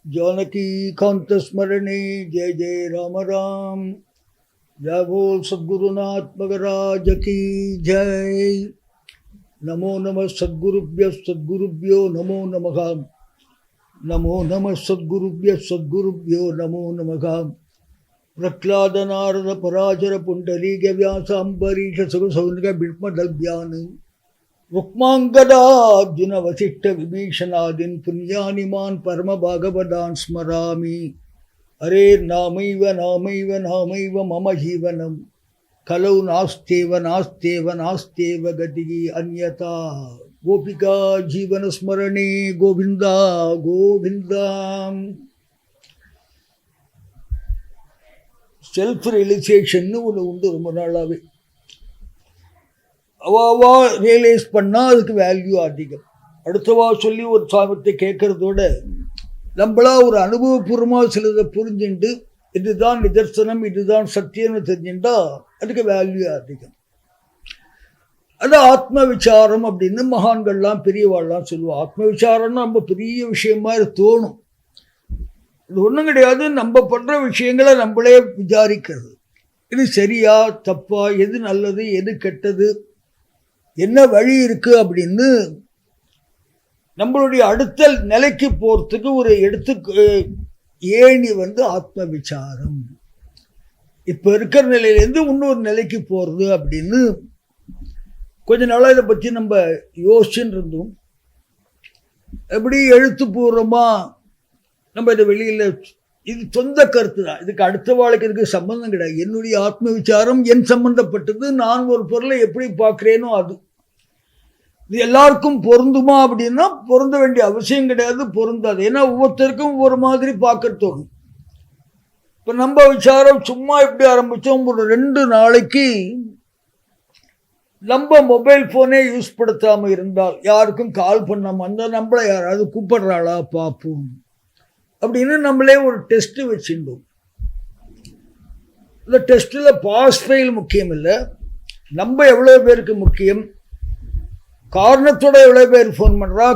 जानकीकान्तस्मरणे जय जय राम राम। जय बोल सद्गुरुनाथ महाराज की जय। नमो नमः सद्गुरुभ्यो नमो नमः। नमो नमः सद्गुरुभ्यो नमो नमः। प्रह्लाद नारद पराशर पुंडरीक व्यास अम्बरीष सुरसौनक भीष्मदल्भ्यान् रुक्मांगदार्जुन वसिष्ठ विभीषणादीन् पुण्यानिमान् परम भागवतान् स्मरामि। हरे नामैव नामैव नामैव मम जीवनं कलौ नास्त्येव गतिः अन्यथा। गोपिका जीवन स्मरणे गोविंदा गोविंदा। செல்ஃப் ரியலைசேஷன் ஒன்று உண்டு ரொம்ப நாளாகவே. அவாவா ரியலைஸ் பண்ணால் அதுக்கு வேல்யூ அதிகம். அடுத்தவா சொல்லி ஒரு சாமத்தை கேட்கறதோட நம்மளா ஒரு அனுபவபூர்வமாக சிலதை புரிஞ்சுட்டு இதுதான் நிதர்சனம் இதுதான் சத்தியம்னு தெரிஞ்சுட்டா அதுக்கு வேல்யூ அதிகம். அது ஆத்ம விசாரம் அப்படின்னு மகான்கள்லாம் பெரியவாள்லாம் சொல்லுவோம். ஆத்ம விசாரம்னா ரொம்ப பெரிய விஷயம் மாதிரி தோணும். இது ஒன்றும் கிடையாது. நம்ம பண்ணுற விஷயங்களை நம்மளே விசாரிக்கிறது. இது சரியா தப்பா, எது நல்லது எது கெட்டது, என்ன வழி இருக்கு அப்படின்னு நம்மளுடைய அடுத்த நிலைக்கு போகிறதுக்கு ஒரு ஏணி ஆத்ம விசாரம். இப்போ இருக்கிற நிலையிலேருந்து இன்னொரு நிலைக்கு போகிறது அப்படின்னு கொஞ்ச நாளாக இதை பற்றி நம்ம யோசிச்சுன்னு இருந்தோம். எப்படி எழுத்துப்பூர்வமாக நம்ம இதை வெளியில் இது சொந்த கருத்து தான். இதுக்கு அடுத்த வாழ்க்கை இதுக்கு சம்பந்தம் கிடையாது. என்னுடைய ஆத்ம விசாரம் என் சம்பந்தப்பட்டது. நான் ஒரு பொருளை எப்படி பார்க்குறேனோ அது. இது எல்லாருக்கும் பொருந்துமா அப்படின்னா பொருந்த வேண்டிய அவசியம் கிடையாது, பொருந்தாது. ஏன்னா ஒவ்வொருத்தருக்கும் ஒவ்வொரு மாதிரி பார்க்க தோணும். இப்போ நம்ம விசாரம் சும்மா எப்படி ஆரம்பித்தோம், ஒரு 2 நாளைக்கு நம்ம மொபைல் ஃபோனே யூஸ் படுத்தாமல் இருந்தால், யாருக்கும் கால் பண்ணாமல் இருந்தால், நம்மளை யாராவது கூப்பிடுறாளா பார்ப்போம் அப்படின்னு நம்மளே ஒரு டெஸ்ட்டு வச்சுட்டோம். இந்த டெஸ்ட்டில் பாஸ் ஃபெயில் முக்கியம் இல்லை, நம்ம எவ்வளோ பேருக்கு முக்கியம், காரணத்தோட எவ்வளோ பேர் ஃபோன் பண்ணுறா,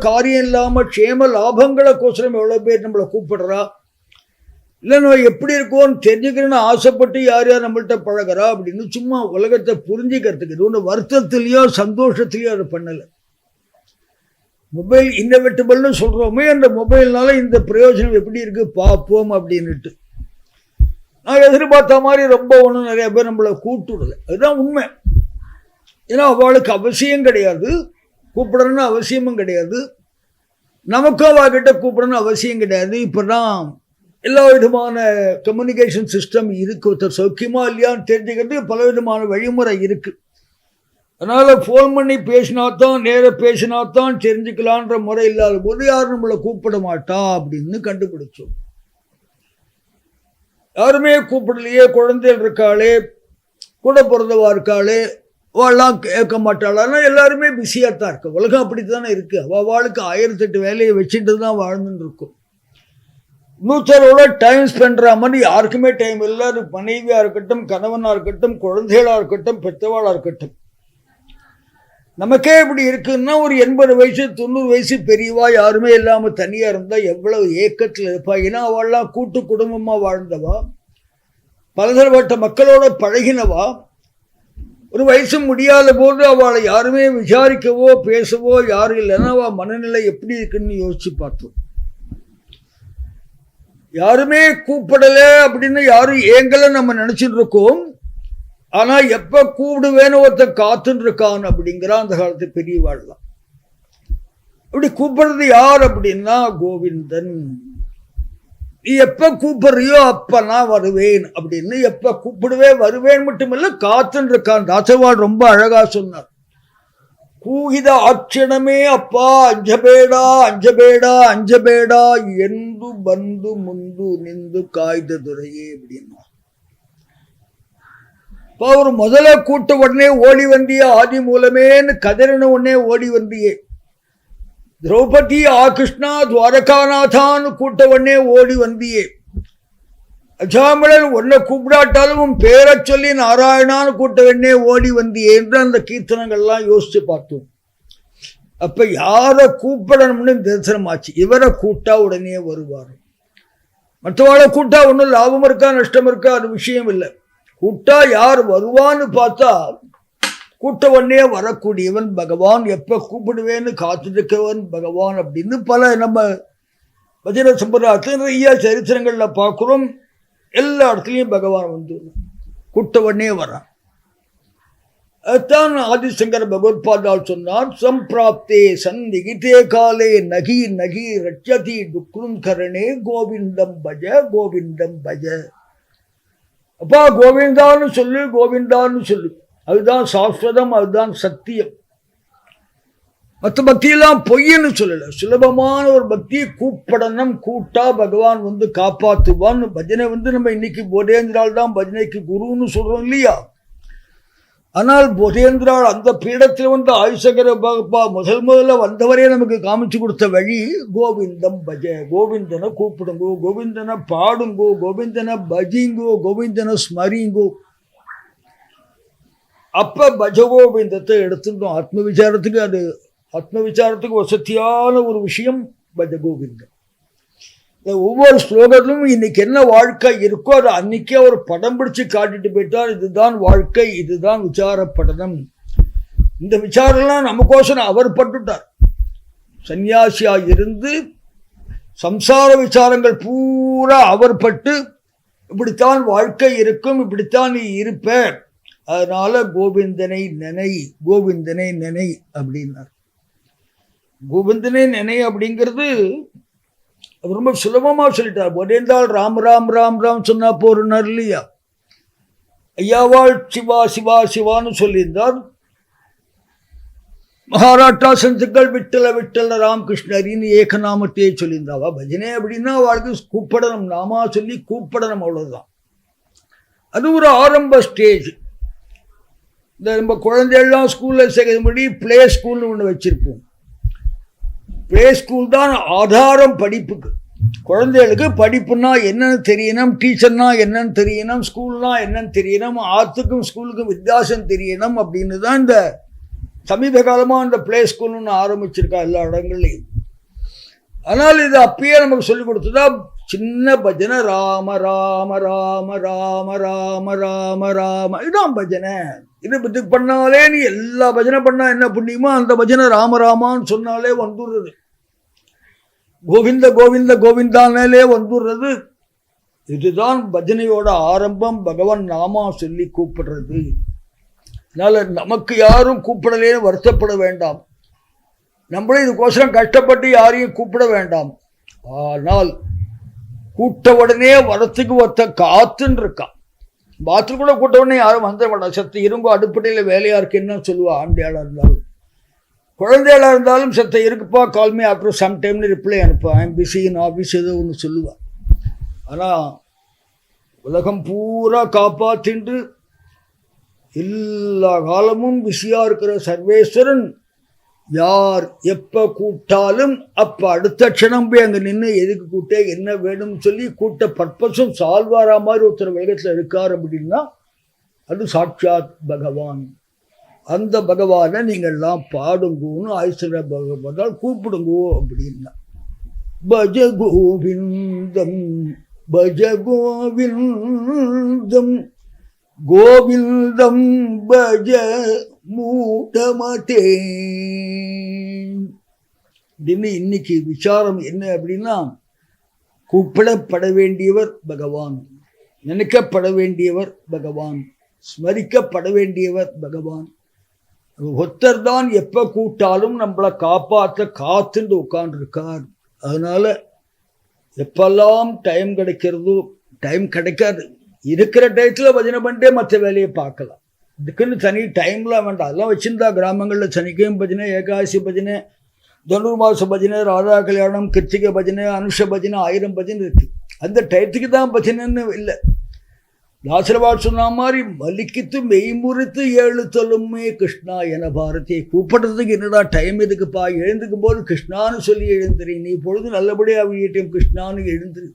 காரியம் இல்லாமல் க்ஷேம லாபங்களை கோசரம் எவ்வளோ பேர் நம்மளை கூப்பிடுறா, இல்லை நம்ம எப்படி இருக்கோன்னு தெரிஞ்சுக்கிறேன்னு ஆசைப்பட்டு யார் யார் நம்மள்கிட்ட பழகிறா அப்படின்னு சும்மா உலகத்தை புரிஞ்சுக்கிறதுக்கு. இது ஒன்று வருத்தத்துலேயோ சந்தோஷத்துலேயோ அதை பண்ணலை. மொபைல் இன்னோவேட்டபிள்னு சொல்கிறோமே, அந்த மொபைல்னால இந்த பிரயோஜனம் எப்படி இருக்குது பார்ப்போம் அப்படின்ட்டு. நான் எதிர்பார்த்த மாதிரி ரொம்ப ஒன்றும் நிறைய பேர் நம்மளை கூப்பிட்டுடலை. அதுதான் உண்மை. ஏன்னா அவளுக்கு அவசியம் கிடையாது, கூப்பிடணும்னு அவசியமும் கிடையாது, நமக்கும் அவகிட்ட கூப்பிடணும்னு அவசியம் கிடையாது. இப்போ தான் எல்லா விதமான கம்யூனிகேஷன் சிஸ்டம் இருக்குது. ஒருத்தர் சௌக்கியமா இல்லையான்னு தெரிஞ்சுக்கிறதுக்கு பல விதமான வழிமுறை இருக்குது. அதனால் ஃபோன் பண்ணி பேசினாத்தான், நேராக பேசினாத்தான் தெரிஞ்சுக்கலான்ற முறை இல்லாத போது யாரும் நம்மளை கூப்பிட மாட்டா அப்படின்னு கண்டுபிடிச்சோம். யாருமே கூப்பிடலையே, குழந்தைகள் இருக்காளே, கூட பிறந்தவா இருக்காளே, அவெல்லாம் கேட்க மாட்டாளான்னா எல்லாருமே பிஸியாக தான் இருக்கு. உலகம் அப்படி தானே இருக்குது. அவளுக்கு 1008 வேலையை வச்சுட்டு தான் வாழ்ந்துன்னு இருக்கும். இன்னொருத்தரோட டைம் ஸ்பெண்ட் பண்ணுற மாதிரி யாருக்குமே டைம் இல்லை. அது மனைவியாக இருக்கட்டும், கணவனாக இருக்கட்டும், குழந்தைகளாக இருக்கட்டும், பெற்றவாளாக இருக்கட்டும். நமக்கே இப்படி இருக்குன்னா ஒரு 80 வயசு 90 வயசு பெரியவா யாருமே இல்லாமல் தனியாக இருந்தால் எவ்வளவு ஏக்கத்தில் இருப்பா. ஏன்னா அவள்லாம் கூட்டு குடும்பமாக வாழ்ந்தவா, பலதரப்பட்ட மக்களோட பழகினவா. ஒரு வயசு முடியாத போது அவளை யாருமே விசாரிக்கவோ பேசவோ யாரும் இல்லைன்னா அவள் மனநிலை எப்படி இருக்குன்னு யோசிச்சு பார்த்தோம். யாருமே கூப்பிடலை அப்படின்னு யாரும் ஏங்கலை நம்ம நினச்சிட்டு இருக்கோம். ஆனால் எப்போ கூப்பிடுவேன்னு ஒருத்தன் காத்துன்னு இருக்கான் அப்படிங்கிறான் அந்த காலத்து பெரியவாள்லாம். இப்படி கூப்பிடுறது யார் அப்படின்னா கோவிந்தன். நீ எப்போ கூப்பிடுறியோ அப்போ நான் வருவேன் அப்படின்னு. எப்போ கூப்பிடுவே வருவேன் மட்டுமில்லை, காத்துன்னு இருக்கான். தாசவாள் ரொம்ப அழகா சொன்னார். கூகித ஆட்சணமே அப்பா அஞ்சபேடா அஞ்சபேடா அஞ்சபேடா ಎಂದು ಬಂದು ಮುಂದು ನಿಂದು ಕಾಯ್ದ ದೊರೆಯೇ அப்படின்னா. இப்போ ஒரு முதல்ல கூட்ட உடனே ஓடி வந்தியே, ஆதி மூலமேன்னு கதறின உடனே ஓடி வந்தியே. திரௌபதி கிருஷ்ணா துவாரகாநாதான்னு கூட்ட உடனே ஓடி வந்தியே. அஜாமிழன் உன்னை கூப்பிடாட்டாலும் உன் பேரை சொல்லி நாராயணான்னு கூட்ட உடனே ஓடி வந்தியே என்று அந்த கீர்த்தனங்கள்லாம் யோசிச்சு பார்த்தோம். அப்ப யாரை கூப்பிடணும்னு தரிசனமாச்சு. இவரை கூட்டா உடனே வருவார். மற்றவாளை கூட்டா ஒன்றும் லாபம் இருக்கா நஷ்டம் இருக்கா அது விஷயம் இல்லை. கூட்டா யார் வருவான்னு பார்த்தா கூட்ட உடனே வரக்கூடியவன் பகவான். எப்ப கூப்பிடுவேன்னு காத்துருக்கவன் பகவான் அப்படின்னு பல நம்ம பஜனை சம்பிரதாயத்தில் நிறைய சரித்திரங்கள்ல பார்க்கிறோம். எல்லா இடத்துலையும் பகவான் வந்து கூட்ட உடனே வரான். அதுதான் ஆதிசங்கர பகவத்பாதால் சொன்னார், சம்பிராப்தே சந்நிகிதே காலே நகி நகி ரட்சதி துக்ரும் கரணே கோவிந்தம் பஜ கோவிந்தம் பஜ. அப்பா கோவிந்தான்னு சொல்லு, கோவிந்தான்னு சொல்லு, அதுதான் சாஸ்வதம், அதுதான் சத்தியம். மற்ற பக்தியெல்லாம் பொய்ன்னு சொல்லல, சுலபமான ஒரு பக்தியை கூப்பிடணும், கூட்டா பகவான் வந்து காப்பாற்றுவான். பஜனை வந்து நம்ம இன்னைக்கு போதேந்திரால் தான் பஜனைக்கு குருன்னு சொல்றோம் இல்லையா? ஆனால் போதேந்திரால் அந்த பீடத்தில் வந்து ஆயுசங்கர பகப்பா முதல்ல வந்தவரே நமக்கு காமிச்சு கொடுத்த வழி கோவிந்தம் பஜ. கோவிந்தனை கூப்பிடுங்கோ, கோவிந்தனை பாடுங்கோ, கோவிந்தனை பஜிங்கோ, கோவிந்தனை ஸ்மரிங்கோ. அப்ப பஜ கோவிந்தத்தை எடுத்துட்டோம். ஆத்ம விசாரத்துக்கு அது ஆத்ம விசாரத்துக்கு வசதியான ஒரு விஷயம் பஜ கோவிந்தம். ஒவ்வொரு ஸ்லோகத்திலும் இன்னைக்கு என்ன வாழ்க்கை இருக்கோ அதை அன்னைக்கே ஒரு படம் பிடிச்சு காட்டிட்டு போயிட்டார். இதுதான் வாழ்க்கை, இதுதான் விசாரப்படணும். இந்த விசாரம்லாம் நமக்கோசரம் அவர் பட்டுட்டார். சன்னியாசியா இருந்து சம்சார விசாரங்கள் பூரா அவர் பட்டு, இப்படித்தான் வாழ்க்கை இருக்கும், இப்படித்தான் நீ இருப்ப, அதனால கோவிந்தனை நினை, கோவிந்தனை நினை அப்படின்னார். கோவிந்தனை நினை அப்படிங்கிறது ரொம்ப சுலபமா சொல்லிட்டார். போதேந்தால் ராம் ராம் ராம் ராம் சொன்னா போறார் இல்லையா? ஐயாவாள் சிவா சிவா சிவான்னு சொல்லியிருந்தார். மகாராஷ்டிரா சந்துக்கள் விட்டல விட்டல ராமகிருஷ்ணரின்னு ஏகநாமத்தையே சொல்லியிருந்தாவா. பஜனை அப்படின்னா அவளுக்கு கூப்பிடணும், நாமா சொல்லி கூப்பிடணும், அவ்வளவுதான். அது ஒரு ஆரம்ப ஸ்டேஜ். இந்த நம்ம குழந்தைகள்லாம் ஸ்கூல்ல சேர்க்கும்படி பிளே ஸ்கூல்னு ஒன்று வச்சிருப்போம். பிளே ஸ்கூல் தான் ஆதாரம் படிப்புக்கு. குழந்தைகளுக்கு படிப்புன்னா என்னன்னு தெரியணும், டீச்சர்னா என்னன்னு தெரியணும், ஸ்கூல்னா என்னன்னு தெரியணும், ஆத்துக்கும் ஸ்கூலுக்கும் வித்தியாசம் தெரியணும் அப்படின்னு தான் இந்த சமீப காலமாக இந்த பிளே ஸ்கூல்னு ஆரம்பிச்சிருக்கா எல்லா இடங்கள்லையும். ஆனால் இது அப்பயே நமக்கு சொல்லிக் கொடுத்ததா சின்ன பஜனை, ராம ராம ராம ராம ராம ராம ராம, இதுதான் பஜனை. இது பண்ணாலே நீ எல்லா பஜனை பண்ணா என்ன புண்ணியமோ அந்த பஜனை ராமராமான்னு சொன்னாலே வந்துடுறது. கோவிந்த கோவிந்த கோவிந்தானாலே வந்துடுறது. இதுதான் பஜனையோட ஆரம்பம், பகவான் நாமா சொல்லி கூப்பிடுறது. அதனால நமக்கு யாரும் கூப்பிடலேன்னு வருத்தப்பட வேண்டாம். நம்மளே இதுக்கோசரம் கஷ்டப்பட்டு யாரையும் கூப்பிட வேண்டாம். ஆனால் கூட்ட உடனே வரத்துக்கு ஒருத்த காத்துன்னு இருக்கான். பாத்ரூம் கூட கூட்ட உடனே யாரும் வந்துட மாட்டான். சத்த இருங்கோ, அடுப்படையில் வேலையா இருக்கு என்ன சொல்லுவா. ஆண்டியாளா இருந்தாலும் குழந்தையாளா இருந்தாலும் சத்த இருக்குப்பா, கால்மி ஆஃப்டர் சம் டைம்னு ரிப்ளை அனுப்பா, ஐம் பிஸி இன் ஆஃபீஸ் ஏதோ ஒன்று சொல்லுவா. ஆனால் உலகம் பூரா காப்பாத்தின்று எல்லா காலமும் பிஸியா இருக்கிற சர்வேஸ்வரன் யார் எப்ப கூப்பிட்டாலும் அப்ப அடுத்த க்ஷணம் போய் அங்க நின்று எதுக்கு கூட்ட, என்ன வேணும்னு சொல்லி கூட்ட பர்பஸும் சால்வாரா மாதிரி ஒருத்தர் வேகத்தில் இருக்கார் அப்படின்னா அது சாட்சாத் பகவான். அந்த பகவானை நீங்கள்லாம் பாடுங்கோன்னு ஐஸ்வர்ய பகவான் கூப்பிடுங்கோ அப்படின்னா. பஜ கோவிந்தம் பஜ கோவிந்தம் கோவிந்தம் பஜ மூடமதே. இன்னைக்கு விசாரம் என்ன அப்படின்னா, கூப்பிடப்பட வேண்டியவர் பகவான், நினைக்கப்பட வேண்டியவர் பகவான், ஸ்மரிக்கப்பட வேண்டியவர் பகவான். ஒருத்தர் தான் எப்ப கூட்டாலும் நம்மளை காப்பாற்ற காத்துண்டு உட்கார்ந்துருக்கார். அதனால எப்பெல்லாம் டைம் கிடைக்கிறதோ, டைம் கிடைக்காது, இருக்கிற டயத்தில் பஜனை பண்ணிட்டே மற்ற வேலையை பார்க்கலாம். இதுக்குன்னு தனி டைம்லாம் வேண்டாம். அதெல்லாம் வச்சுருந்தா கிராமங்களில் சனிக்கையும் பஜனை, ஏகாதசி பஜனை, தனுர்மாச பஜனை, ராதா கல்யாணம், கிருத்திகை பஜனை, அனுஷ பஜனை, 1000 பஜனை இருக்கு. அந்த டயத்துக்கு தான் பஜனைன்னு இல்லை. தாசரவாட் சொன்ன மாதிரி மலிக்கித்து மெய்முறித்து 7 சொல்லுமே கிருஷ்ணா என பாரதி. கூப்பிடுறதுக்கு என்னடா டைம் எதுக்குப்பா, எழுந்துக்கும் போது கிருஷ்ணான்னு சொல்லி எழுந்துரு, நீ பொழுது நல்லபடியாக வீட்டையும் கிருஷ்ணான்னு எழுந்துரு,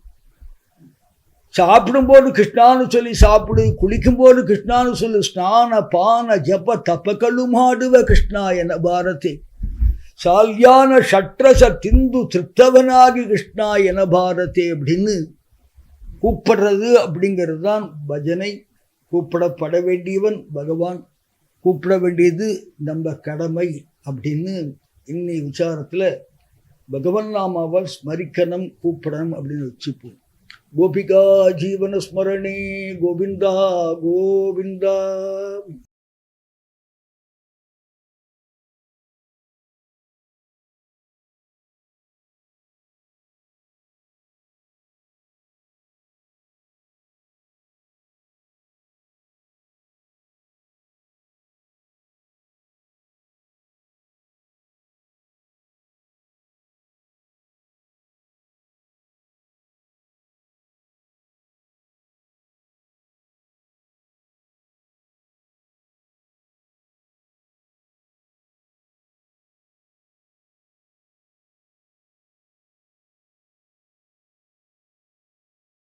சாப்பிடும்போது கிருஷ்ணான்னு சொல்லி சாப்பிடு, குளிக்கும்போது கிருஷ்ணான்னு சொல்லு, ஸ்நான பான ஜப தப்ப கல்லுமாடுவ கிருஷ்ணா என பாரதி. சால்யான ஷட்ரச திந்து திருத்தவனாகி கிருஷ்ணா என பாரதே அப்படின்னு கூப்பிடுறது அப்படிங்கிறது தான் பஜனை. கூப்பிடப்பட வேண்டியவன் பகவான், கூப்பிட வேண்டியது நம்ம கடமை அப்படின்னு இன்னி விசாரத்தில் பகவன் நாமாவை ஸ்மரிக்கணும், கூப்பிடணும் அப்படின்னு வச்சுப்போம். கோபிகா ஜீவன ஸ்மரணே கோவிந்தா கோவிந்தா.